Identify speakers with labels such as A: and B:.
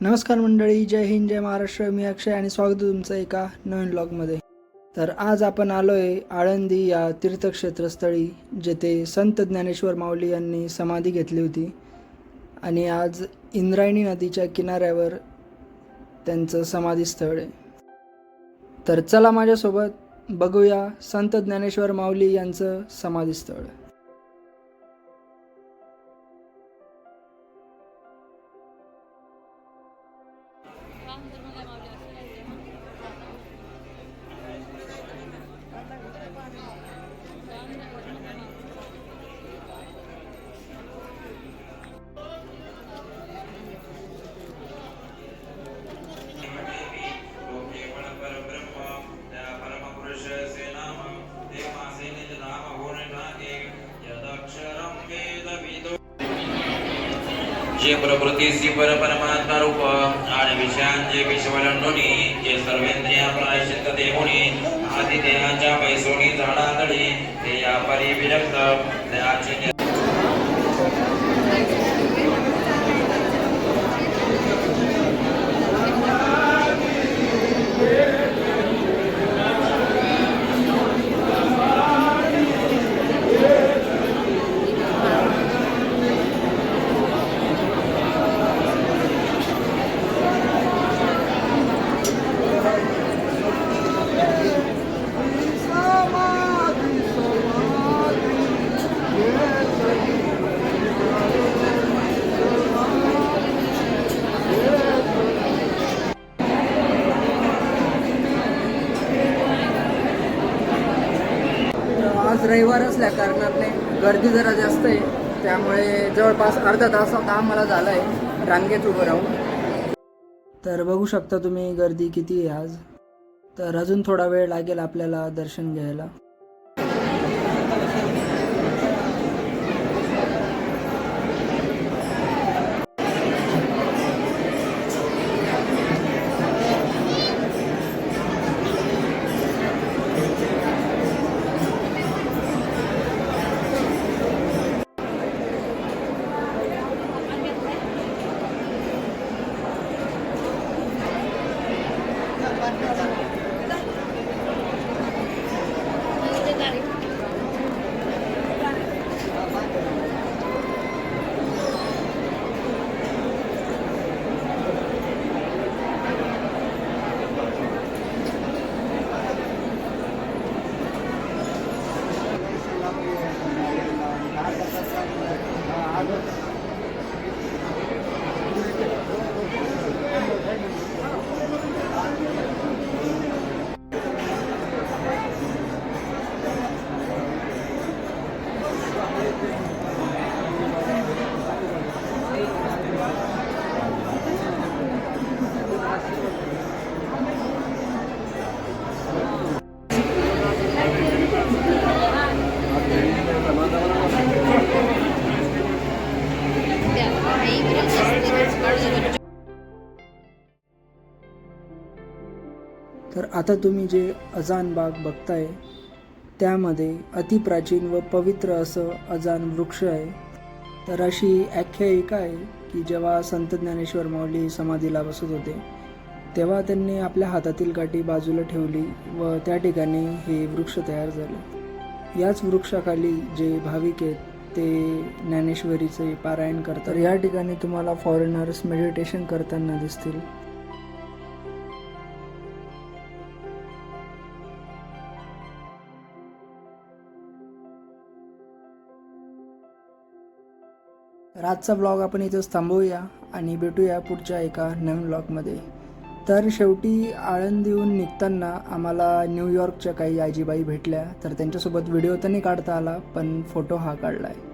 A: नमस्कार मंडळी, जय हिंद, जय महाराष्ट्र. मी अक्षय आणि स्वागत आहे तुमचं एका नवीन ब्लॉगमध्ये. तर आज आपण आलो आहे आळंदी या तीर्थक्षेत्रस्थळी, जेथे संत ज्ञानेश्वर माऊली यांनी समाधी घेतली होती आणि आज इंद्रायणी नदीच्या किनाऱ्यावर त्यांचं समाधीस्थळ आहे. तर चला माझ्यासोबत बघूया संत ज्ञानेश्वर माऊली यांचं समाधीस्थळ.
B: जे प्रकृतीसी पर परमात्मा रूप आणि विषयांचे विश्वलंडोनी जे सर्वेंद्रिया प्रायश्चित देहुनी आदि देहाच्या पैसोनी झाडांतळी ते या परिविरक्त त्याचे
A: आज रविवार असल्या कारणाने गर्दी जरा जास्त आहे, त्यामुळे जवळपास अर्धा तासात आम्हाला झाला आहे रांगेत उभं राहून. तर बघू शकता तुम्ही गर्दी किती आहे आज. तर अजून थोडा वेळ लागेल आपल्याला दर्शन घ्यायला. तर आता तुम्ही जे अजान बाग बघताय त्यामध्ये अतिप्राचीन व पवित्र असं अजान वृक्ष आहे. तर अशी आख्यायिका आहे की जेव्हा संत ज्ञानेश्वर माऊली समाधीला बसत होते तेव्हा त्यांनी आपल्या हातातील काठी बाजूला ठेवली व त्या ठिकाणी हे वृक्ष तयार झाले. याच वृक्षाखाली जे भाविक आहेत ते ज्ञानेश्वरीचे पारायण करतात. तर या ठिकाणी तुम्हाला फॉरेनर्स मेडिटेशन करताना दिसतील. तर आजचा ब्लॉग आपण इथंच थांबवूया आणि भेटूया पुढच्या एका नवीन ब्लॉगमध्ये. तर शेवटी आळंदीहून निघताना आम्हाला न्यूयॉर्कच्या काही आजीबाई भेटल्या. तर त्यांच्यासोबत व्हिडिओ तर नाही काढता आला, पण फोटो हा काढला आहे.